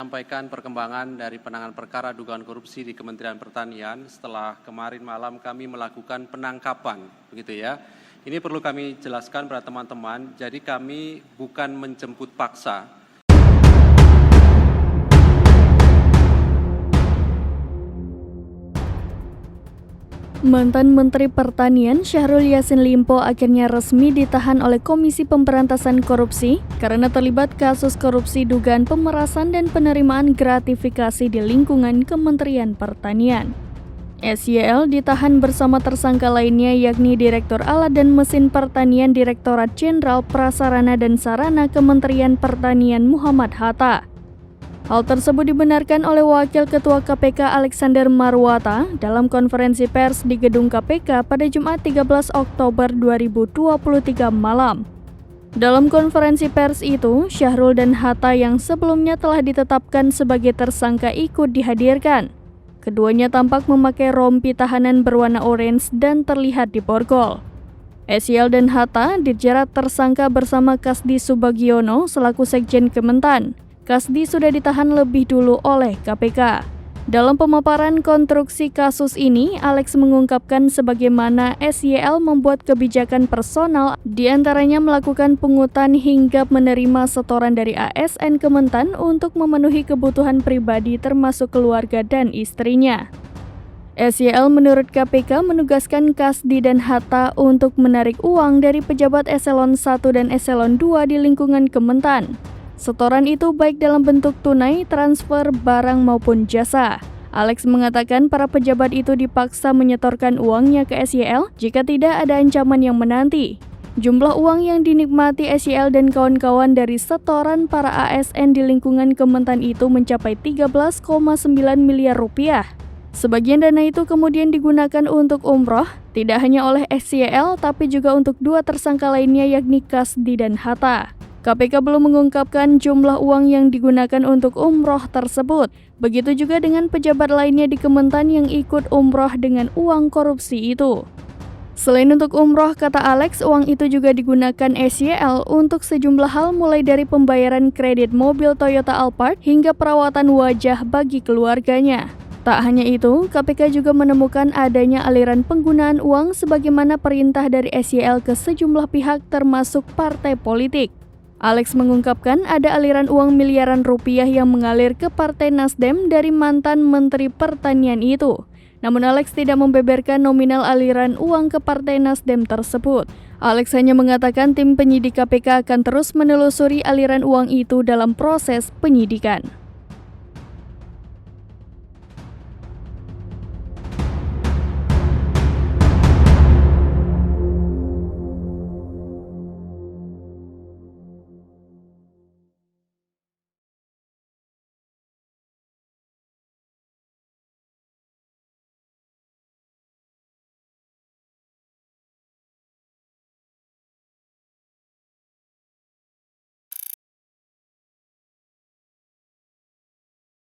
Sampaikan perkembangan dari penanganan perkara dugaan korupsi di Kementerian Pertanian setelah kemarin malam kami melakukan penangkapan, begitu ya. Ini perlu kami jelaskan pada teman-teman, jadi kami bukan menjemput paksa. Mantan Menteri Pertanian Syahrul Yassin Limpo akhirnya resmi ditahan oleh Komisi Pemberantasan Korupsi karena terlibat kasus korupsi dugaan pemerasan dan penerimaan gratifikasi di lingkungan Kementerian Pertanian. SYL ditahan bersama tersangka lainnya yakni Direktur Alat dan Mesin Pertanian Direktorat Jenderal Prasarana dan Sarana Kementerian Pertanian Muhammad Hatta. Hal tersebut dibenarkan oleh Wakil Ketua KPK Alexander Marwata dalam konferensi pers di Gedung KPK pada Jumat 13 Oktober 2023 malam. Dalam konferensi pers itu, Syahrul dan Hatta yang sebelumnya telah ditetapkan sebagai tersangka ikut dihadirkan. Keduanya tampak memakai rompi tahanan berwarna orange dan terlihat di borgol. SYL dan Hatta dijerat tersangka bersama Kasdi Subagiono selaku Sekjen Kementan. Kasdi sudah ditahan lebih dulu oleh KPK. Dalam pemaparan konstruksi kasus ini, Alex mengungkapkan sebagaimana SYL membuat kebijakan personal, diantaranya melakukan pungutan hingga menerima setoran dari ASN Kementan untuk memenuhi kebutuhan pribadi termasuk keluarga dan istrinya. SYL menurut KPK menugaskan Kasdi dan Hatta untuk menarik uang dari pejabat eselon 1 dan eselon 2 di lingkungan Kementan. Setoran itu baik dalam bentuk tunai, transfer, barang maupun jasa. Alex mengatakan para pejabat itu dipaksa menyetorkan uangnya ke SYL jika tidak ada ancaman yang menanti. Jumlah uang yang dinikmati SYL dan kawan-kawan dari setoran para ASN di lingkungan Kementan itu mencapai 13,9 miliar rupiah. Sebagian dana itu kemudian digunakan untuk umroh, tidak hanya oleh SYL tapi juga untuk dua tersangka lainnya yakni Kasdi dan Hatta. KPK belum mengungkapkan jumlah uang yang digunakan untuk umroh tersebut. Begitu juga dengan pejabat lainnya di Kementan yang ikut umroh dengan uang korupsi itu. Selain untuk umroh, kata Alex, uang itu juga digunakan SYL untuk sejumlah hal mulai dari pembayaran kredit mobil Toyota Alphard hingga perawatan wajah bagi keluarganya. Tak hanya itu, KPK juga menemukan adanya aliran penggunaan uang sebagaimana perintah dari SYL ke sejumlah pihak termasuk partai politik. Alex mengungkapkan ada aliran uang miliaran rupiah yang mengalir ke Partai Nasdem dari mantan Menteri Pertanian itu. Namun Alex tidak membeberkan nominal aliran uang ke Partai Nasdem tersebut. Alex hanya mengatakan tim penyidik KPK akan terus menelusuri aliran uang itu dalam proses penyidikan.